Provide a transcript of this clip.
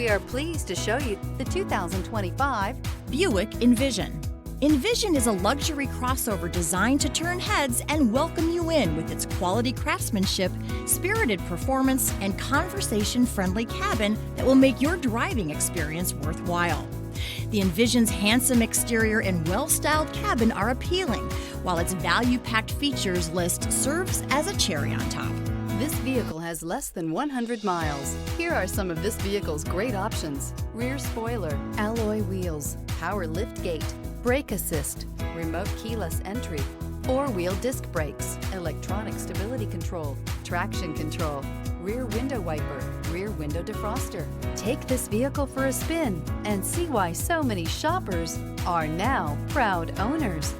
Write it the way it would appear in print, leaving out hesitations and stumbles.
We are pleased to show you the 2025 Buick Envision. Envision is a luxury crossover designed to turn heads and welcome you in with its quality craftsmanship, spirited performance, and conversation-friendly cabin that will make your driving experience worthwhile. The Envision's handsome exterior and well-styled cabin are appealing, while its value-packed features list serves as a cherry on top. This vehicle has less than 100 miles. Here are some of this vehicle's great options: rear spoiler, alloy wheels, power lift gate, brake assist, remote keyless entry, four-wheel disc brakes, electronic stability control, traction control, rear window wiper, rear window defroster. Take this vehicle for a spin and see why so many shoppers are now proud owners.